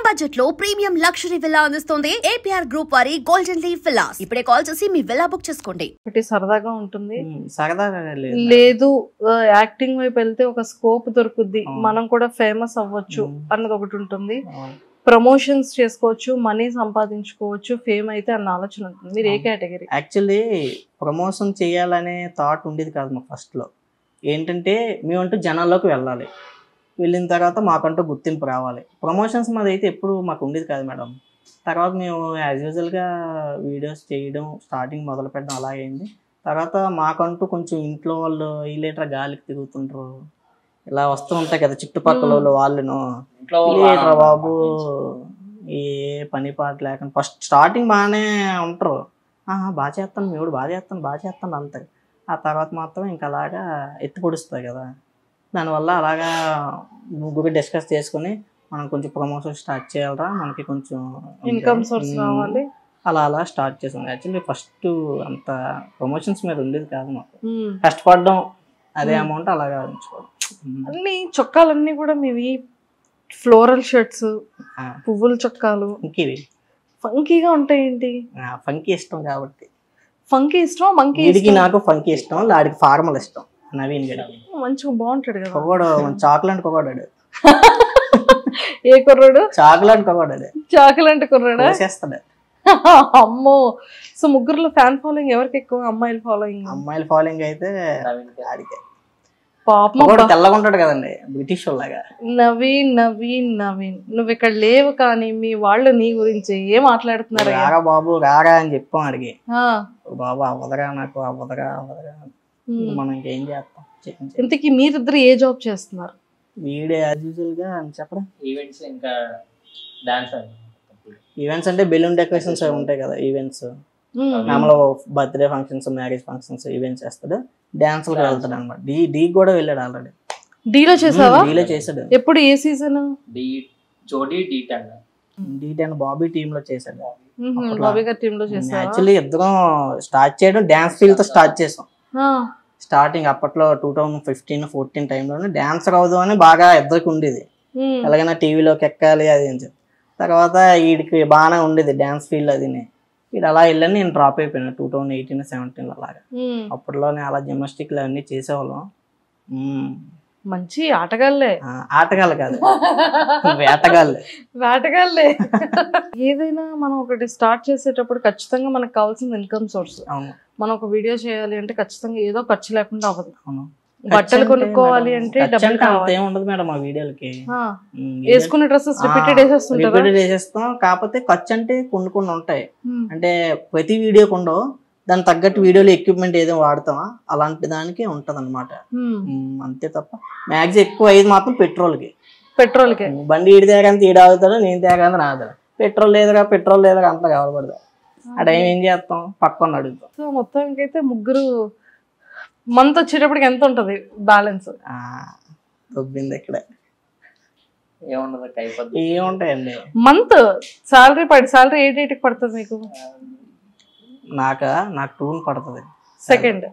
Budget లో premium luxury villa అందిస్తుంది APR group వారి గోల్డెన్ లీఫ్ విల్లాస్. ఇప్పుడే కాల్ చేసి మీ విల్లా బుక్ చేసుకోండి. ఒకటి సరదాగా ఉంటుంది, సరదాగా లేదు యాక్టింగ్ వైపు వెళ్తే ఒక స్కోప్ దొరుకుద్ది, మనం కూడా ఫేమస్ అవ్వచ్చు అన్నది ఒకటి ఉంటుంది. ప్రమోషన్స్ చేసుకోవచ్చు, మనీ సంపాదించుకోవచ్చు, ఫేమ్ అయితే అన్న ఆలోచన ఉంటుంది. మీరు ఏ కేటగిరీ? యాక్చువల్లీ ప్రమోషన్ చేయాలనే థాట్ ఉండేది కాదు మాకు ఫస్ట్ లో. ఏంటంటే మేమంటూ జనాల్లోకి వెళ్ళాలి, వెళ్ళిన తర్వాత మాకంటూ గుర్తింపు రావాలి. ప్రమోషన్స్ మాది అయితే ఎప్పుడు మాకు ఉండేది కాదు మేడం. తర్వాత మేము యాజ్ యూజువల్గా వీడియోస్ చేయడం స్టార్టింగ్ మొదలు పెట్టడం అలా అయింది. తర్వాత మాకంటూ కొంచెం ఇంట్లో వాళ్ళు వీళ్ళేట్రా గాలికి తిరుగుతుంటారు, ఇలా వస్తూ ఉంటాయి కదా చుట్టుపక్కల వాళ్ళను, వీళ్ళేట్రా బాబు ఏ పని పాట లేకుండా ఫస్ట్ స్టార్టింగ్ బాగానే ఉంటారు, బాగా చేస్తాను మేము బాగా చేస్తాను అంతే. ఆ తర్వాత మాత్రం ఇంకా అలాగా ఎత్తి పొడుస్తుంది కదా, దానివల్ల అలాగా ముగ్గురు డిస్కస్ చేసుకుని మనం కొంచెం ప్రమోషన్ స్టార్ట్ చేయాలరా, మనకి కొంచెం ఇన్కమ్ సోర్స్ రావాలి, అలా అలా స్టార్ట్ చేసాం. యాక్చువల్లీ ఫస్ట్ అంత ప్రమోషన్స్ మీద ఉండేది కాదు మాకు, కష్టపడడం అదే అమౌంట్ అలాగా ఉంచుకోవడం. అన్ని చొక్కాలన్నీ కూడా మీవి ఫ్లోరల్ షర్ట్స్, పువ్వుల చొక్కాలు ఫంకీగా ఉంటాయి. ఏంటి ఫంకీ ఇష్టం కాబట్టి. ఫంకీ ఇష్టం, మంకీ నాకు ఫంకీ ఇష్టం, ఆడికి ఫార్మల్ ఇష్టం. నవీన్ గడి మంచిగా బాగుంటాడు కదా, కొగోడు చాక్లెట్ కొగోడాడు. ఏ కుర్రాడు? చాక్లెట్ కొగోడాడు, చాక్లెట్ కుర్రాడా చేస్తాడు. అమ్మో. సో ముగ్గురులో ఫ్యాన్ ఫాలోయింగ్ ఎవరికి ఎక్కువ? అమ్మాయిల ఫాలోయింగ్? అమ్మాయిల ఫాలోయింగ్ అయితే ఆడికే. పాపం తెల్లగా ఉంటాడు కదండి, బ్రిటిష్ లాగా. నవీన్ నవీన్ నవీన్, నువ్వు ఇక్కడ లేవు కానీ మీ వాళ్ళు నీ గురించి ఏం మాట్లాడుతున్నారు? రారా బాబు రారా అని చెప్పాం అడిగి, బాబు అవ్వదరా నాకు అవ్వదరా మనం ఇంకేం చేస్తాం. ఇంతకీ మీరిద్దరు ఏ జాబ్ చేస్తున్నారు? వీడే యాజ్ యూజువల్ గా అని చెప్పడం, ఈవెంట్స్ ఇంకా డాన్స్. ఈవెంట్స్ అంటే బెలూన్ డెకరేషన్స్ ఉంటాయి కదా, ఈవెంట్స్ మామూలు birthday functions, marriage functions events చేస్తాడు. డాన్స్ లో వెళ్తాడు అనమాట. డీ కూడా వెళ్ళాడు ఆల్రెడీ. డీలో చేసావా? డీలో చేసాడు. ఎప్పుడు? ఏ సీజన్? D10 బాబీ టీమ్ లో చేశాడు. బాబీ గారి టీమ్ లో చేసావా? యాక్చువల్లీ ఇద్దరం స్టార్ట్ చేయడం డాన్స్ ఫీల్డ్ తో స్టార్ట్ చేసాం. స్టార్టింగ్ అప్పట్లో 2015-14 టైంలోనే డాన్సర్ అవుదాం అని బాగా ఇద్దరికి ఉండేది. ఎలాగైనా టీవీలోకి ఎక్కాలి అది అని చెప్పి. తర్వాత వీడికి బాగానే ఉండేది డాన్స్ ఫీల్డ్ అది. వీడు అలా వెళ్ళని నేను డ్రాప్ అయిపోయాను 2018-17 అలాగా. అప్పట్లోనే అలా జిమ్నాస్టిక్లు అవన్నీ చేసేవాళ్ళం. మంచి ఆటగాళ్ళే. ఆటగాళ్ళు కాదు, వేటగాళ్ళే. వేటగాళ్ళే. ఏదైనా మనం ఒకటి స్టార్ట్ చేసేటప్పుడు ఖచ్చితంగా మనకు కావాల్సిన ఇన్కమ్ సోర్స్. మనం ఒక వీడియో చేయాలి అంటే ఖచ్చితంగా ఏదో ఖర్చు లేకుండా అవ్వదు. బట్టలు కొనుక్కోవాలి అంటే ఏముండదు మేడం ఆ వీడియోలకి. వేసుకునే డ్రెస్సెస్ రిపీటెడ్ వేసేస్తాం. కాకపోతే ఖర్చు అంటే కొన్ని ఉంటాయి. అంటే ప్రతి వీడియోకి ఉండవు, దానికి తగ్గట్టు వీడియోలో ఎక్విప్మెంట్ ఏదో వాడతామా అలాంటి దానికి ఉంటది అనమాట. అంతే తప్ప మ్యాక్సిమం ఎక్కువ అయ్యేది మాత్రం పెట్రోల్కి. బండి ఈడి తేగంత ఈడు ఆగుతాడు, నేను తేగంత నాగుతాడు. పెట్రోల్ లేదుగా అంత కావాలపడదు. ఆ టైం ఏం చేస్తాం, పక్కన అడుగుతాం. సో మొత్తానికి అయితే ముగ్గురు మంత్ వచ్చేటప్పటికి ఎంత ఉంటది బ్యాలెన్స్? దొబ్బింది ఇక్కడ ఏముండదు, ఏముంటాయండి. మంత్ సాలరీ 8 పడుతుంది మీకు? నాకు 2 పడుతుంది. సెకండ్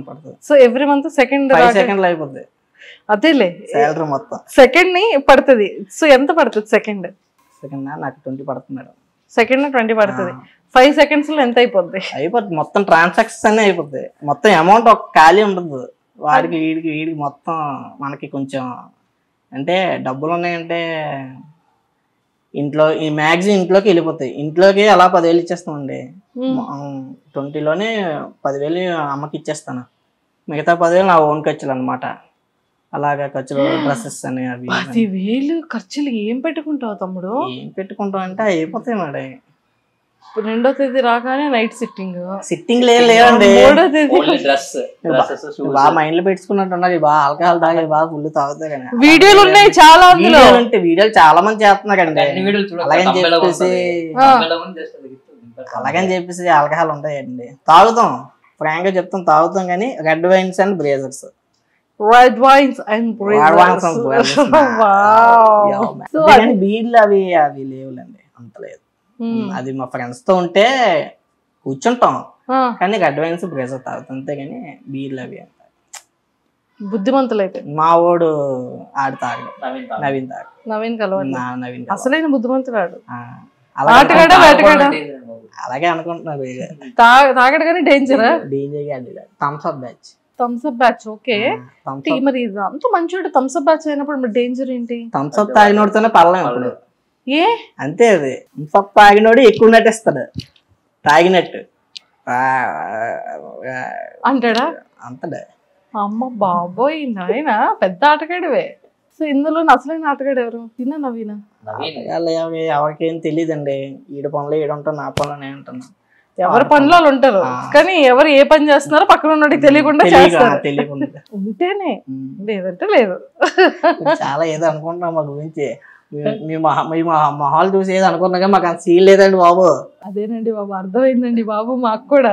పడుతుంది. సో ఎవ్రీ మంత్ సెకండ్ 5 సెకండ్లు అయిపోతుంది. అదేలే సాలరీ మొత్తం సెకండ్ ని పడుతుంది. సో ఎంత పడుతుంది సెకండ్? నాకు 20 పడుతుంది మేడం. సెకండ్ 20 పడుతుంది. 5 సెకండ్స్ లో ఎంత అయిపోద్ది? మొత్తం ట్రాన్సాక్షన్స్ అన్నీ అయిపోద్ది. మొత్తం అమౌంట్ ఒక ఖాళీ ఉండదు. వాడికి వీడికి మొత్తం మనకి కొంచెం అంటే డబ్బులు ఉన్నాయంటే ఈ మ్యాక్సిమం ఇంట్లోకి వెళ్ళిపోతాయి. ఇంట్లోకి అలా 10,000 ఇచ్చేస్తామండి. 20లోనే 10,000 అమ్మకి ఇచ్చేస్తాను, మిగతా 10,000 నా ఓన్ ఖర్చులు అనమాట. అలాగా ఖర్చులు, డ్రెస్సెస్ అని అవి. 10,000 ఖర్చులు ఏం పెట్టుకుంటావు తమ్ముడు? ఏం పెట్టుకుంటాం అంటే అయిపోతాయి మేడం. 2వ తేదీ రాగానే నైట్ సిట్టింగ్ లేదండి. 3వ తేదీ బాగా మైండ్ లో పెట్టుకున్నట్టున్నారు. బాగా ఆల్కహాల్ తాగి బాగా ఫుల్ తాగుతాయి కానీ వీడియోలు ఉన్నాయి చాలా. వీడియోలు చాలా మంది చేస్తున్నారండి. అలాగని చెప్పేసి ఆల్కహాల్ ఉంటాయండి. తాగుతాం, ఫ్రాంక్ గా చెప్తాం, తాగుతాం కానీ రెడ్ వైన్స్ అండ్ బ్రేజర్స్. బీర్లు అవి లేవులేండి, అంత లేదు. అది మా ఫ్రెండ్స్ తో ఉంటే కూర్చుంటాం కానీ రెడ్ వైన్స్ బ్రేజర్ తాగుతాం, అంతేగాని బీర్లు అవి బుద్ధిమంతులు అయితే. మా వాడు ఆడు తాగడు, నవీన్ తాగడు. నవీన్ కలవాడు, నవీన్ అసలైన బుద్ధిమంతుడు ఆడు. అలాగే వేటగాడా అలాగే అనుకుంటున్నారు. తాగడు కానీ డేంజరా? Thums Up batch. Thums Up batch. Okay, మరి అంత మంచోడు థమ్స్అప్ బ్యాచ్ అయినప్పుడు మరి డేంజర్ ఏంటి? థమ్స్అప్ తాగినోడితోనే పడలేం ఇప్పుడు. ఏ అంతే, అది థమ్స్అప్ తాగినోడు ఎక్కువ నటిస్తాడు తాగినట్టు అంటాడా? అంతడే. అమ్మ బాబోయ్, నాయన పెద్ద ఆటగాడివే. సో ఇందులో అసలైన ఆటగాడు ఎవరు? తిన్నా నవీనా? ఎవరికేం తెలియదండి. ఈడు పనులు ఈడుంటాను, నా పనులు నేను అంటున్నా. ఎవరి పనులు వాళ్ళు ఉంటారు, కానీ ఎవరు ఏ పని చేస్తున్నారో పక్కన ఉన్నోడికి తెలియకుండా చేస్తారు. తెలియకుండా ఉంటేనే, లేదంటే లేదు. చాలా ఏదో అనుకుంటున్నాం మా గురించి. మీ మొహాలు చూసి ఏదో అనుకున్నా కానీ మాకు అంత సీల్ లేదండి బాబు. అదేనండి బాబు, అర్థమైందండి బాబు మాకు కూడా.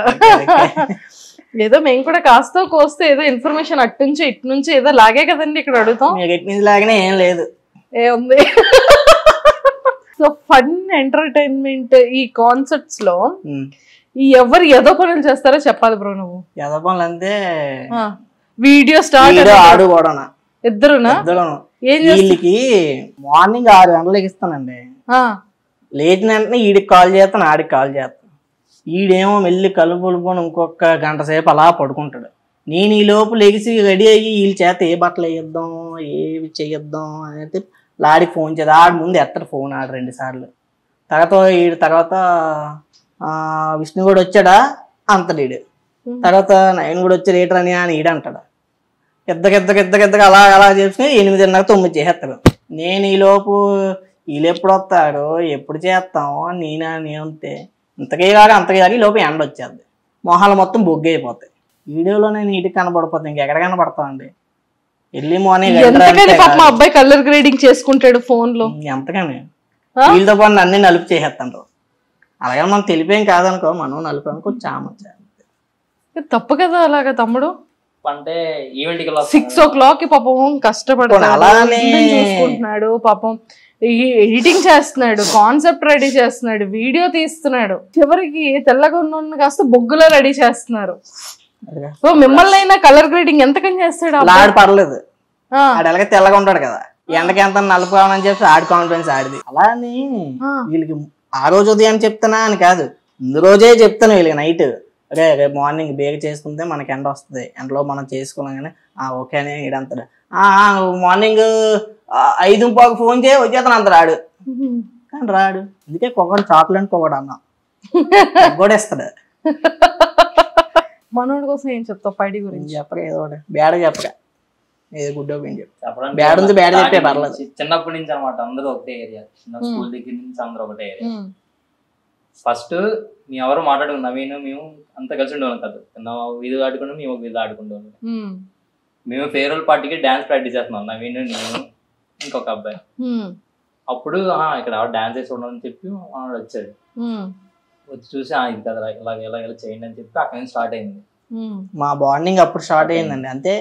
ఏదో మేము కూడా కాస్త కోస్తే ఏదో ఇన్ఫర్మేషన్ అట్నుంచి ఇటు నుంచి ఏదో లాగే కదండి ఇక్కడ అడుగుతాం. ఎటు నుంచి లాగానే ఏం లేదు, ఏముంది. సో ఫన్ ఎంటర్టైన్మెంట్ ఈ కాన్సెప్ట్స్ లో ఎవరు ఏదో పనులు చేస్తారో చెప్పాలి బ్రో. నువ్వు ఏదో పనులు అంతే. వీడియో స్టార్ట్ ఆడు కూడా ఇద్దరునా? వీళ్ళకి మార్నింగ్ 6 గంటలకి ఇస్తానండి. లేచిన వెంటనే ఈడికి కాల్ చేస్తాను, ఆడికి కాల్ చేస్తాను. ఈడేమో మెల్లి కలుపుకొని ఇంకొక గంట సేపు అలా పడుకుంటాడు. నేను ఈ లోపు లెగిసి రెడీ అయ్యి వీళ్ళ చేత ఏ బట్టలు వేయొద్దాం ఏవి చేయొద్దాం అనేది ఆడికి ఫోన్ చేద్దాం. ఆడి ముందు ఎత్తడు ఫోన్, ఆడు 2 సార్లు. తర్వాత విష్ణు కూడా వచ్చాడా అంతడు ఈడు. తర్వాత నయన్ కూడా వచ్చి రేటర్ అని అని ఈడంటాడు. ఎద్దగెద్దగెద్దగెద్దగా అలా చేసుకుని 8:30 9 చేసేస్తాడు. నేను ఈ లోపు వీళ్ళు ఎప్పుడు వస్తాడు ఎప్పుడు చేస్తాము అని నేనంతే. ఇంతకే కాక ఈ లోపు ఎండ వచ్చేది, మొహాలు మొత్తం బొగ్గు అయిపోతాయి. వీడియోలోనే నీటికి కనబడిపోతాయి, ఇంకెక్కడ కనబడతామండి. ఎర్లీ మార్నింగ్ అబ్బాయి కలర్ గ్రేడింగ్ చేసుకుంటాడు ఫోన్ లో. ఎంతకని వీళ్ళతో పాటు అన్ని నలుపు చేసేస్తాడు. అలాగే మనం తెలిపేం కాదనుకో, మనం నలుపు అనుకో చామొచ్చా. తప్పు కదా అలాగా తమ్ముడు. అంటే 6 o'clock పాపం కష్టపడతాడు, చూసుకుంటున్నాడు పాపం, ఎడిటింగ్ చేస్తున్నాడు, కాన్సెప్ట్ రెడీ చేస్తున్నాడు, వీడియో తీస్తున్నాడు. చివరికి తెల్లగా ఉన్న కాస్త బొగ్గులో రెడీ చేస్తున్నారు. సో మిమ్మల్ని అయినా కలర్ గ్రేడింగ్ ఎంతకని చేస్తాడు? ఆడు పర్లేదు, ఆడు ఎలాగ తెల్లగా ఉంటాడు కదా, ఎండకి ఎంత నలుపు కావాలని చెప్పి ఆడి కాన్ఫిడెన్స్ ఆడిది. అలా అని వీళ్ళకి ఆ రోజు ఉదయం చెప్తానా అని కాదు, ముందు రోజే చెప్తాను వీళ్ళకి నైట్. అరే రేపు మార్నింగ్ బేగ చేసుకుంటే మనకి ఎండ వస్తుంది, ఎండలో మనం చేసుకున్నాం కానీ ఓకే అని ఈడంతాడు. మార్నింగ్ 5:15 ఫోన్ చేయి వచ్చేస్తాను అంత రాడు, కానీ రాడు. అందుకే కొకడు చాక్లెట్ కొకడు అన్నా కూడా ఇస్తాడు. మనోడి కోసం ఏం చెప్తావు పైడి గురించి? చెప్పగా ఏదో ఒకటి బ్యాడ్ చెప్పగా, ఏదో గుడ్ ఏం చెప్పడం బ్యాడ్ ఉంది, బ్యాడ్ చెప్తే పర్లేదు. చిన్నప్పటి నుంచి అనమాట అందరూ ఒకటే ఏరియా, స్కూల్ దగ్గర నుంచి అందరూ ఒకటే ఏరియా. ఫస్ట్ మేము ఎవరు మాట్లాడుకున్నాం, నవీన్ మేము అంతా కలిసి ఉండేవాళ్ళం కాదు. వీధి ఆడుకుంటాం, మేము వీధి ఆడుకుంటాం. మేము ఫేర్వెల్ పార్టీకి డాన్స్ ప్రాక్టీస్ చేస్తున్నాం, నవీన్ నేను ఇంకొక అబ్బాయి. అప్పుడు ఇక్కడ డాన్స్ వేసి ఉండని చెప్పి వచ్చాడు. వచ్చి చూసి ఇది కదా ఇలా చేయండి అని చెప్పి అక్కడ నుంచి స్టార్ట్ అయింది మా బాండింగ్. అప్పుడు స్టార్ట్ అయిందండి. అంతే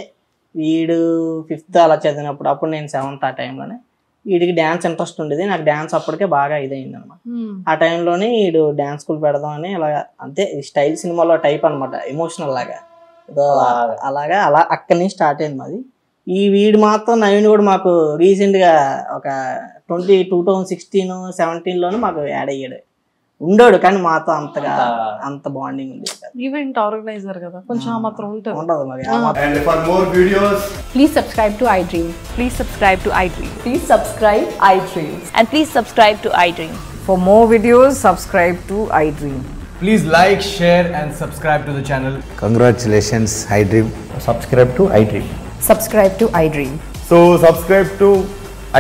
వీడు 5th అలా చదివినప్పుడు, అప్పుడు నేను 7th ఆ టైంలోనే. వీడికి డ్యాన్స్ ఇంట్రెస్ట్ ఉండేది, నాకు డ్యాన్స్ అప్పటికే బాగా ఇదైంది అనమాట. ఆ టైంలోనే వీడు డ్యాన్స్ స్కూల్ పెడదామని అలా, అంతే స్టైల్ సినిమాలో టైప్ అనమాట, ఎమోషనల్ లాగా అలా అక్కడి నుంచి స్టార్ట్ అయింది మాది. ఈ వీడు మాత్రం నవీన్ కూడా మాకు రీసెంట్గా ఒక 2016 17లోనే మాకు యాడ్ అయ్యాడు, ఉండోడు. కానీ మాతో అంత బాండింగ్ ఉంది. ఈవెంట్ ఆర్గనైజర్ కదా, కొంచెం మాత్రం ఉంటుంది మరి. And for more videos, please subscribe to iDream. Please subscribe to iDream. Please subscribe iDream. And please subscribe to iDream. For more videos, subscribe to iDream. please like, share and subscribe to the channel. Congratulations, iDream. Subscribe to iDream. Subscribe to iDream. So subscribe to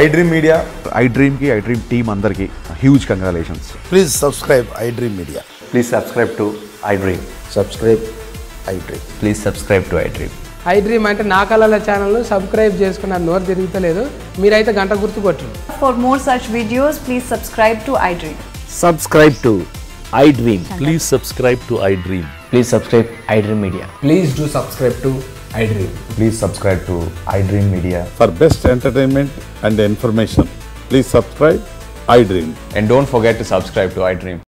iDream Media. iDream ki iDream team andarki huge congratulations. Please subscribe iDream Media. Please subscribe to iDream. Subscribe iDream. Please subscribe to iDream. iDream అంటే నా కళల channel subscribe చేసుకున్న నోరు తిరుగుతలేదు, మీరైతే గంట గుర్తు కొట్టండి. For more such videos, please subscribe to iDream. Subscribe to iDream. Please subscribe to iDream. Please subscribe iDream Media. Please do subscribe to iDream. Please subscribe to iDream Media. For best entertainment and information, please subscribe iDream. And don't forget to subscribe to iDream.